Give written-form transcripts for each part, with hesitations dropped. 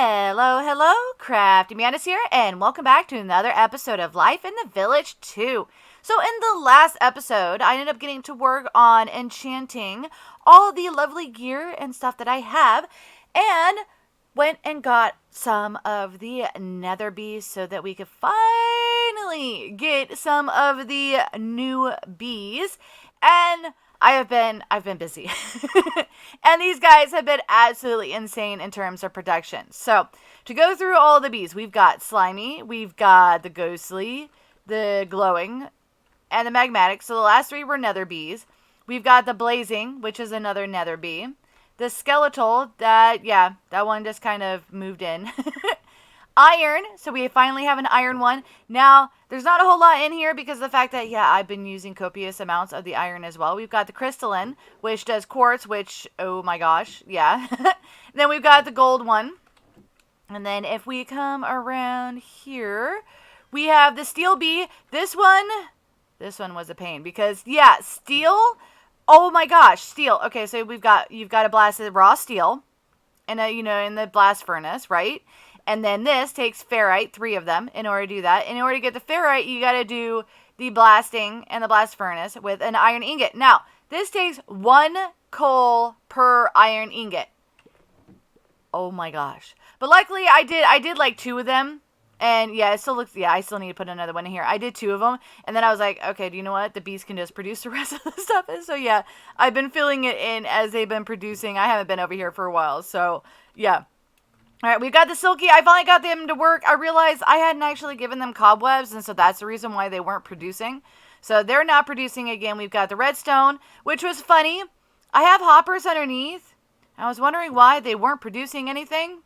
Hello, hello, CraftingMantis here, and welcome back to another episode of Life in the Village 2. So in the last episode, I ended up getting to work on enchanting all the lovely gear and stuff that I have, and went and got some of the nether bees so that we could finally get some of the new bees. And I've been busy. And these guys have been absolutely insane in terms of production. So, to go through all the bees, we've got slimy, we've got the ghostly, the glowing, and the magmatic. So the last three were nether bees. We've got the blazing, which is another nether bee. The skeletal, that one just kind of moved in. Iron, so we finally have an iron one. Now, there's not a whole lot in here because of the fact that, I've been using copious amounts of the iron as well. We've got the crystalline, which does quartz, which, oh my gosh, yeah. Then we've got the gold one. And then if we come around here, we have the steel bee. This one was a pain because, steel, oh my gosh, steel. Okay, so you've got to blast the raw steel in the blast furnace, right? And then this takes ferrite, 3 of them, in order to do that. In order to get the ferrite, you got to do the blasting and the blast furnace with an iron ingot. Now, this takes 1 coal per iron ingot. Oh my gosh. But luckily, I did like 2 of them. And it still looks, I still need to put another one in here. I did 2 of them. And then I was like, okay, do you know what? The bees can just produce the rest of the stuff. And so, I've been filling it in as they've been producing. I haven't been over here for a while. So, All right, we've got the silky. I finally got them to work. I realized I hadn't actually given them cobwebs, and so that's the reason why they weren't producing. So they're not producing again. We've got the redstone, which was funny. I have hoppers underneath. I was wondering why they weren't producing anything.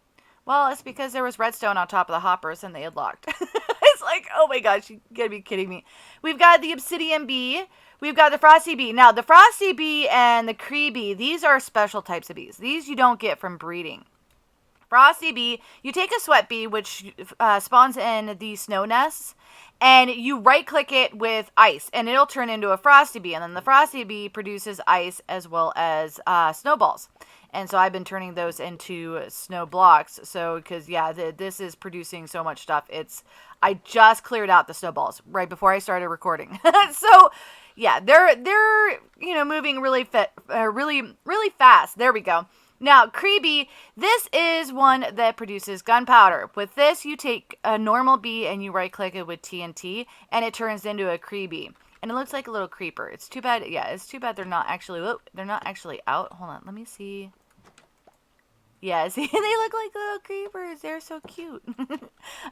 Well, it's because there was redstone on top of the hoppers, and they had locked. It's like, oh my gosh, you gotta be kidding me. We've got the obsidian bee. We've got the frosty bee. Now, the frosty bee and the cree bee, these are special types of bees. These you don't get from breeding. Frosty bee, you take a sweat bee, which spawns in the snow nests, and you right-click it with ice, and it'll turn into a frosty bee. And then the frosty bee produces ice as well as snowballs. And so I've been turning those into snow blocks. So, because, this is producing so much stuff. I just cleared out the snowballs right before I started recording. So, they're moving really fast. There we go. Now, cree bee, this is one that produces gunpowder. With this, you take a normal bee and you right-click it with TNT, and it turns into a cree bee. And it looks like a little creeper. It's too bad, it's too bad they're not actually out. Hold on, let me see. Yeah, see, they look like little creepers. They're so cute. All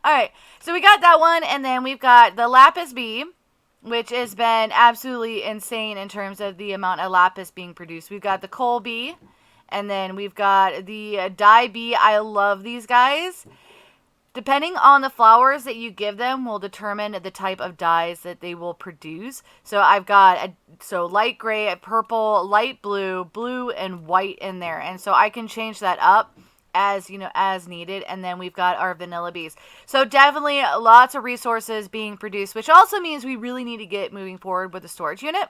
right, so we got that one, and then we've got the lapis bee, which has been absolutely insane in terms of the amount of lapis being produced. We've got the coal bee. And then we've got the dye bee. I love these guys. Depending on the flowers that you give them will determine the type of dyes that they will produce. So I've got light gray, purple, light blue, blue, and white in there. And so I can change that up as needed. And then we've got our vanilla bees. So definitely lots of resources being produced, which also means we really need to get moving forward with the storage unit.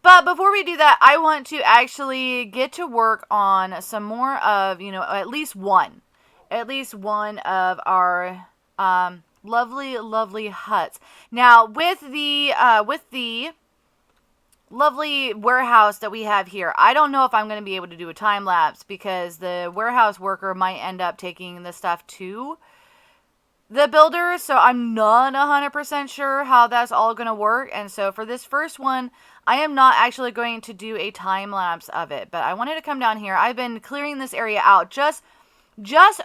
But before we do that, I want to actually get to work on some more of, at least one of our lovely, lovely huts. Now, with the lovely warehouse that we have here, I don't know if I'm going to be able to do a time lapse because the warehouse worker might end up taking the stuff to the builder, so I'm not 100% sure how that's all going to work. And so for this first one, I am not actually going to do a time lapse of it, but I wanted to come down here. I've been clearing this area out just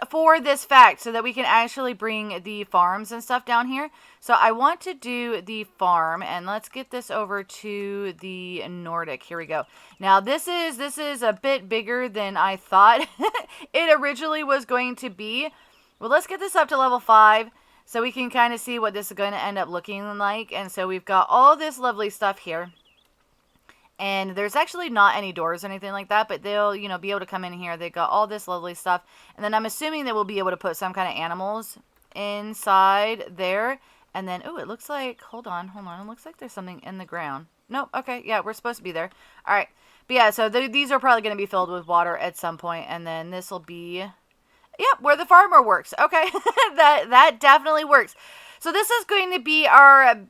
for this fact so that we can actually bring the farms and stuff down here. So I want to do the farm, and let's get this over to the Nordic. Here we go. Now this is a bit bigger than I thought it originally was going to be. Well, let's get this up to level 5 so we can kind of see what this is going to end up looking like. And so we've got all this lovely stuff here. And there's actually not any doors or anything like that, but they'll, be able to come in here. They've got all this lovely stuff. And then I'm assuming that we'll be able to put some kind of animals inside there. And then, it looks like, hold on. It looks like there's something in the ground. Nope, okay, we're supposed to be there. All right. But so these are probably going to be filled with water at some point. And then this will be Yep, where the farmer works. Okay, that definitely works. So this is going to be our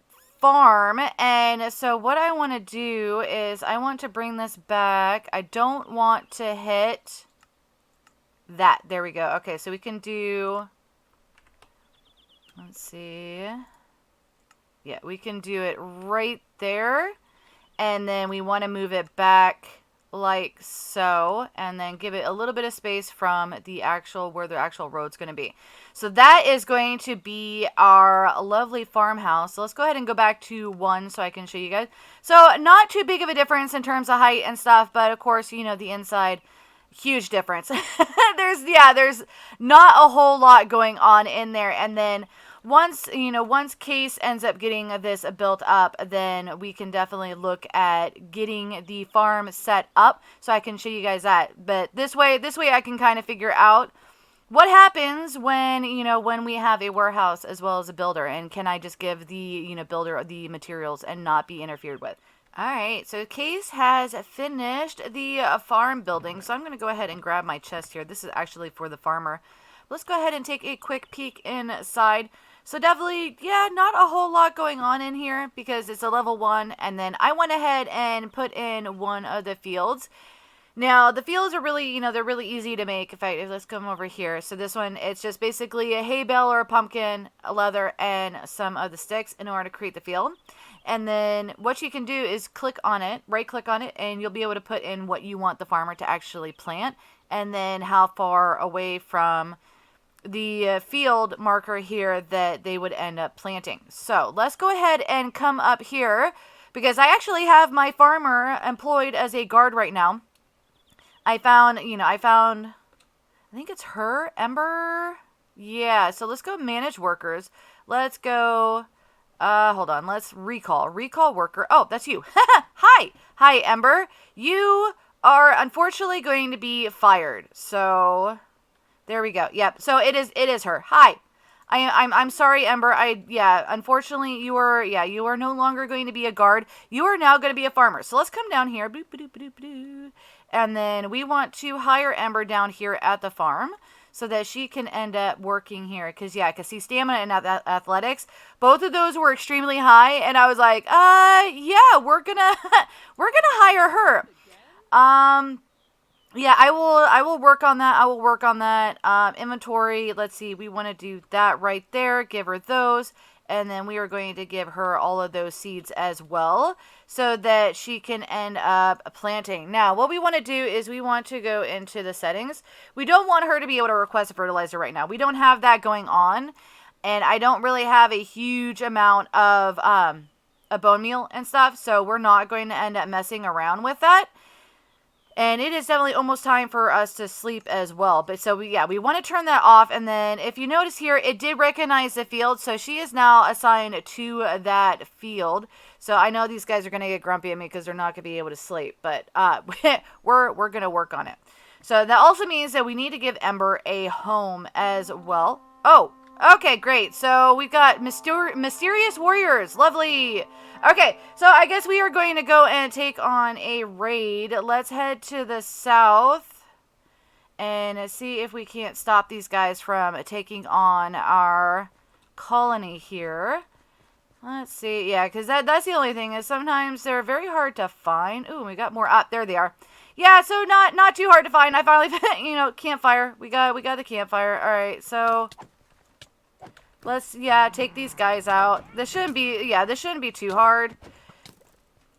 farm, and so what I want to do is I want to bring this back. I don't want to hit that. There we go. Okay, so we can do, let's see. Yeah, we can do it right there, and then we want to move it back like so, and then give it a little bit of space from the actual, where the actual road's going to be. So that is going to be our lovely farmhouse. So let's go ahead and go back to 1 so I can show you guys. So not too big of a difference in terms of height and stuff, but of course, you know, the inside, huge difference. There's not a whole lot going on in there. And then once Case ends up getting this built up, then we can definitely look at getting the farm set up so I can show you guys that. But this way I can kind of figure out what happens when, when we have a warehouse as well as a builder, and can I just give the, builder the materials and not be interfered with. All right, so Case has finished the farm building, so I'm going to go ahead and grab my chest here. This is actually for the farmer. Let's go ahead and take a quick peek inside. So definitely, yeah, not a whole lot going on in here because it's a level 1, and then I went ahead and put in one of the fields. Now, the fields are really, they're really easy to make. In fact, let's come over here. So this one, it's just basically a hay bale or a pumpkin, a leather, and some of the sticks in order to create the field. And then what you can do is click on it, right-click on it, and you'll be able to put in what you want the farmer to actually plant, and then how far away from the field marker here that they would end up planting. So let's go ahead and come up here, because I actually have my farmer employed as a guard right now. I found, I think it's her, Ember. Yeah, so let's go manage workers. Let's go, hold on, let's recall worker. Oh, that's you. Hi, Ember. You are unfortunately going to be fired. So there we go. Yep. So it is her. Hi. I'm sorry, Ember. Unfortunately you are no longer going to be a guard. You are now going to be a farmer. So let's come down here. Boop, boop, boop, boop, boop. And then we want to hire Ember down here at the farm so that she can end up working here. Because see, stamina and athletics, both of those were extremely high. And I was like, yeah, we're gonna hire her. Yeah, I will work on that. Inventory, let's see, we want to do that right there. Give her those. And then we are going to give her all of those seeds as well so that she can end up planting. Now, what we want to do is we want to go into the settings. We don't want her to be able to request a fertilizer right now. We don't have that going on. And I don't really have a huge amount of a bone meal and stuff. So we're not going to end up messing around with that. And it is definitely almost time for us to sleep as well. But so, we want to turn that off. And then if you notice here, it did recognize the field. So she is now assigned to that field. So I know these guys are going to get grumpy at me because they're not going to be able to sleep. But we're going to work on it. So that also means that we need to give Ember a home as well. Oh, okay, great. So we've got mysterious warriors. Lovely. Okay, so I guess we are going to go and take on a raid. Let's head to the south and see if we can't stop these guys from taking on our colony here. Let's see. Yeah, because that's the only thing is sometimes they're very hard to find. Ooh, we got more. There they are. Yeah, so not too hard to find. I finally, campfire. We got the campfire. All right, so let's, take these guys out. This shouldn't be too hard.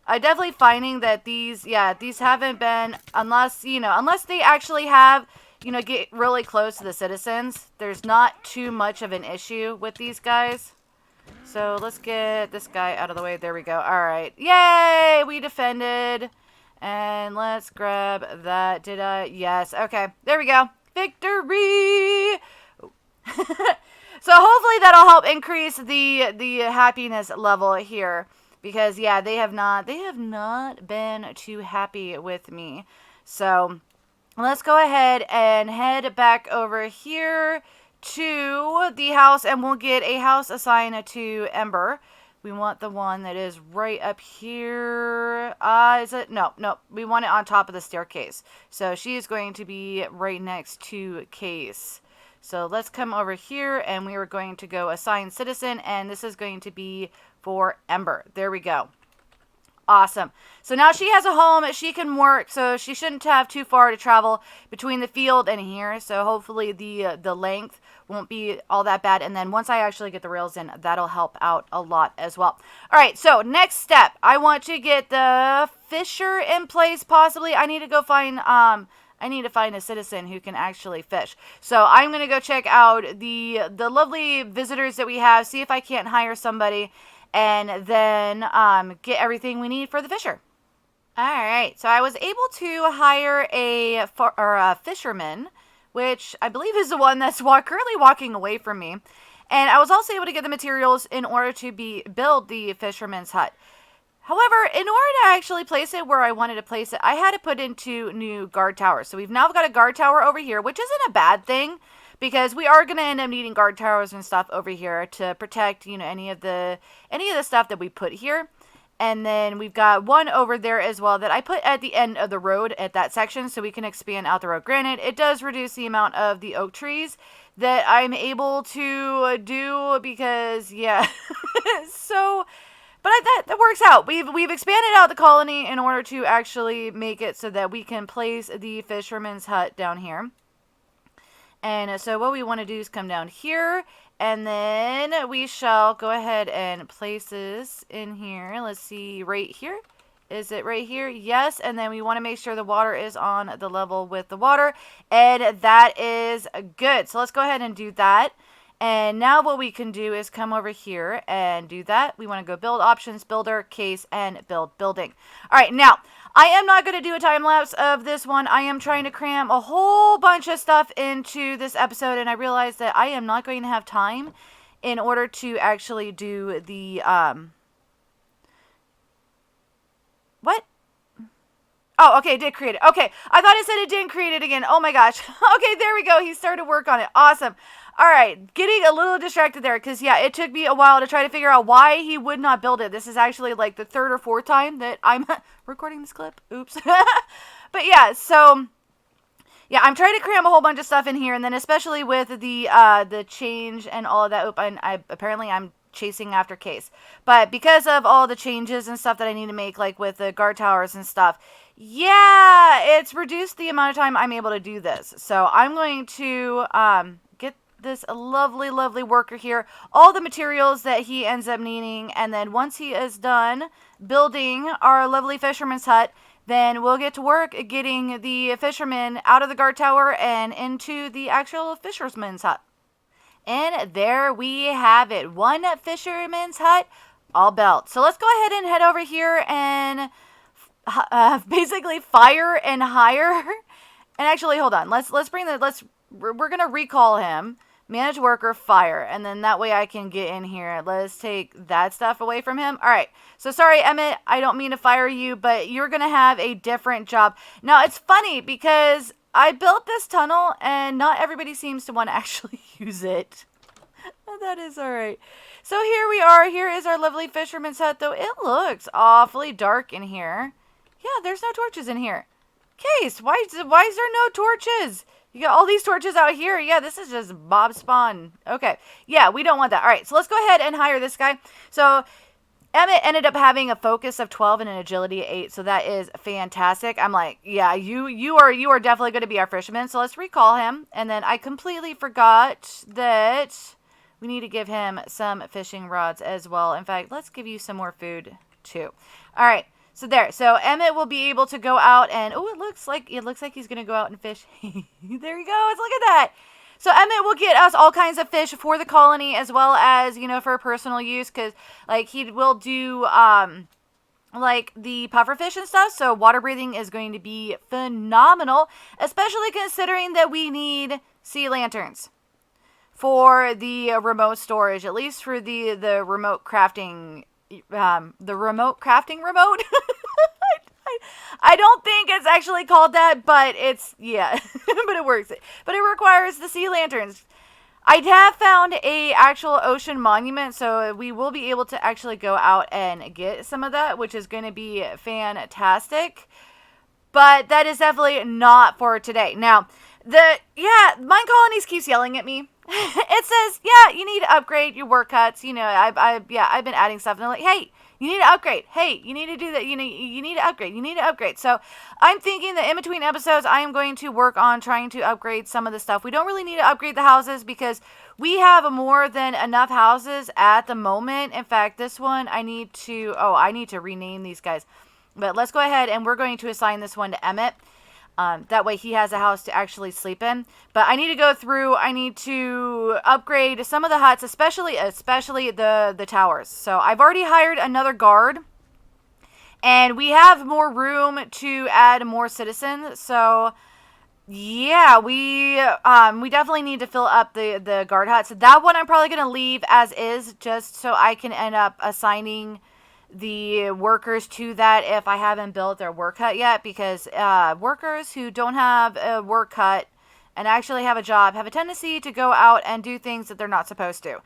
I'm definitely finding that these haven't been, unless they actually have, get really close to the citizens. There's not too much of an issue with these guys. So let's get this guy out of the way. There we go. All right. Yay! We defended. And let's grab that. Did I? Yes. Okay. There we go. Victory! So hopefully that'll help increase the happiness level here, because they have not been too happy with me. So let's go ahead and head back over here to the house, and we'll get a house assigned to Ember. We want the one that is right up here. Is it? No. We want it on top of the staircase. So she is going to be right next to Case. So let's come over here, and we are going to go assign citizen, and this is going to be for Ember. There we go. Awesome. So now she has a home. She can work, so she shouldn't have too far to travel between the field and here. So hopefully the length won't be all that bad. And then once I actually get the rails in, that'll help out a lot as well. All right, so next step, I want to get the fisher in place possibly. I need to go find I need to find a citizen who can actually fish. So I'm going to go check out the lovely visitors that we have, see if I can't hire somebody, and then get everything we need for the fisher. All right, so I was able to hire a fisherman, which I believe is the one that's currently walking away from me. And I was also able to get the materials in order to build the fisherman's hut. However, in order to actually place it where I wanted to place it, I had to put into new guard towers. So we've now got a guard tower over here, which isn't a bad thing, because we are going to end up needing guard towers and stuff over here to protect, any of the stuff that we put here. And then we've got one over there as well that I put at the end of the road at that section so we can expand out the road. Granted, it does reduce the amount of the oak trees that I'm able to do because, yeah. So, but that works out. We've expanded out the colony in order to actually make it so that we can place the fisherman's hut down here. And so what we want to do is come down here, and then we shall go ahead and place this in here. Let's see, right here. Is it right here? Yes. And then we want to make sure the water is on the level with the water, and that is good. So let's go ahead and do that. And now what we can do is come over here and do that. We want to go build options, builder, case, and build building. All right, now I am not going to do a time lapse of this one. I am trying to cram a whole bunch of stuff into this episode, and I realized that I am not going to have time in order to actually do the what? Oh, okay, it did create it. Okay, I thought it said it didn't create it again. Oh my gosh. Okay, there we go. He started work on it. Awesome. All right, getting a little distracted there because, yeah, it took me a while to try to figure out why he would not build it. This is actually like the third or fourth time that I'm recording this clip. Oops. But, yeah, so, yeah, I'm trying to cram a whole bunch of stuff in here, and then especially with the change and all of that. Apparently I'm chasing after Case. But because of all the changes and stuff that I need to make, like with the guard towers and stuff, yeah, it's reduced the amount of time I'm able to do this. So I'm going to get this lovely worker here, all the materials that he ends up needing, and then once he is done building our lovely fisherman's hut, then we'll get to work getting the fisherman out of the guard tower and into the actual fisherman's hut. And there we have it. One fisherman's hut, all built. So let's go ahead and head over here and basically fire and hire. And actually, hold on. We're going to recall him. Manage worker, fire. And then that way I can get in here. Let's take that stuff away from him. All right. So sorry, Emmett. I don't mean to fire you, but you're going to have a different job. Now, it's funny because I built this tunnel and not everybody seems to want to actually use it. That is all right. So here we are. Here is our lovely fisherman's hut, though it looks awfully dark in here. Yeah, there's no torches in here. Case, why is there no torches? You got all these torches out here. Yeah, this is just Bob Spawn. Okay. Yeah, we don't want that. All right, so let's go ahead and hire this guy. So Emmett ended up having a focus of 12 and an agility 8, so that is fantastic. I'm like, yeah, you are definitely going to be our fisherman. So let's recall him. And then I completely forgot that we need to give him some fishing rods as well. In fact, let's give you some more food too. All right. So there. So Emmett will be able to go out and it looks like he's going to go out and fish. There he goes. Look at that. So Emmett will get us all kinds of fish for the colony as well as, for personal use, because like he will do like the pufferfish and stuff. So water breathing is going to be phenomenal, especially considering that we need sea lanterns for the remote storage, at least for the remote crafting remote. I don't think it's actually called that, but it's, yeah, but it works. But it requires the sea lanterns. I have found a actual ocean monument, so we will be able to actually go out and get some of that, which is going to be fantastic. But that is definitely not for today. Now, Minecolonies keeps yelling at me. It says, yeah, you need to upgrade your work cuts. I've been adding stuff, and they're like, hey, you need to upgrade. Hey, you need to do that. You need to upgrade. You need to upgrade. So I'm thinking that in between episodes, I am going to work on trying to upgrade some of the stuff. We don't really need to upgrade the houses because we have more than enough houses at the moment. In fact, this one I need to rename these guys. But let's go ahead and we're going to assign this one to Emmett. That way he has a house to actually sleep in. But I need to go through, I need to upgrade some of the huts, especially the towers. So I've already hired another guard. And we have more room to add more citizens. So yeah, we definitely need to fill up the guard huts. So that one I'm probably going to leave as is, just so I can end up assigning the workers to that if I haven't built their work hut yet, because workers who don't have a work hut and actually have a job have a tendency to go out and do things that they're not supposed to.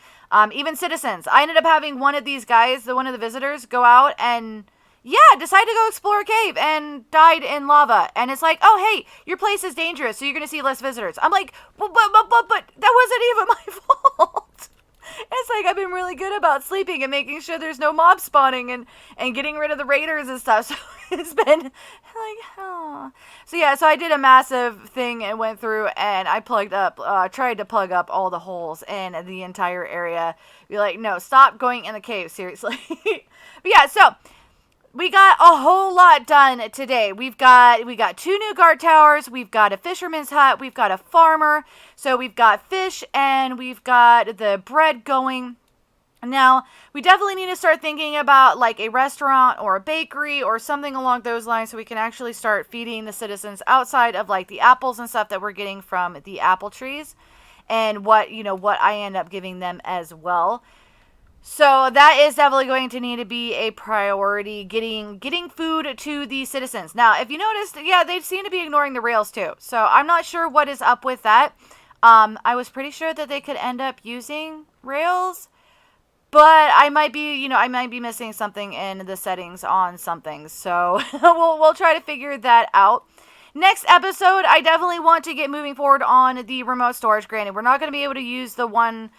Even citizens. I ended up having one of these guys, one of the visitors, go out and decide to go explore a cave and died in lava. And it's like, oh, hey, your place is dangerous, so you're going to see less visitors. I'm like, but that wasn't even my fault. It's like I've been really good about sleeping and making sure there's no mob spawning and getting rid of the raiders and stuff. So it's been like, oh. So yeah, so I did a massive thing and went through and I tried to plug up all the holes in the entire area. Be like, no, stop going in the cave, seriously. But yeah, so we got a whole lot done today. We got 2 new guard towers. We've got a fisherman's hut. We've got a farmer. So we've got fish and we've got the bread going. Now, we definitely need to start thinking about like a restaurant or a bakery or something along those lines so we can actually start feeding the citizens outside of like the apples and stuff that we're getting from the apple trees and what I end up giving them as well. So that is definitely going to need to be a priority, getting food to the citizens. Now, if you noticed, they seem to be ignoring the rails too. So I'm not sure what is up with that. I was pretty sure that they could end up using rails, but I might be missing something in the settings on something. So we'll try to figure that out. Next episode, I definitely want to get moving forward on the remote storage. Granted, we're not going to be able to use the one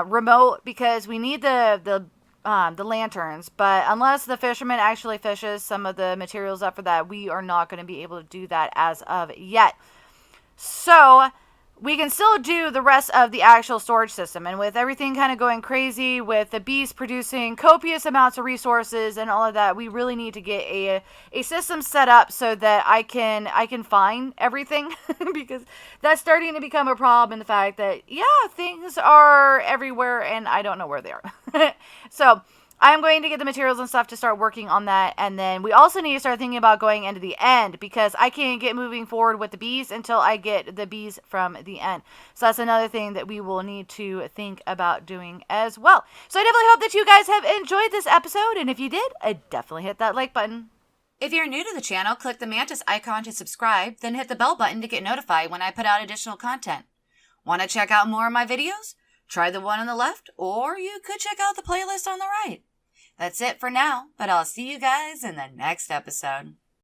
remote because we need the lanterns, but unless the fisherman actually fishes some of the materials up for that, we are not going to be able to do that as of yet. So we can still do the rest of the actual storage system, and with everything kind of going crazy with the beast producing copious amounts of resources and all of that, we really need to get a system set up so that I can find everything because that's starting to become a problem in the fact that things are everywhere and I don't know where they are. So I'm going to get the materials and stuff to start working on that. And then we also need to start thinking about going into the end because I can't get moving forward with the bees until I get the bees from the end. So that's another thing that we will need to think about doing as well. So I definitely hope that you guys have enjoyed this episode. And if you did, definitely hit that like button. If you're new to the channel, click the Mantis icon to subscribe, then hit the bell button to get notified when I put out additional content. Want to check out more of my videos? Try the one on the left, or you could check out the playlist on the right. That's it for now, but I'll see you guys in the next episode.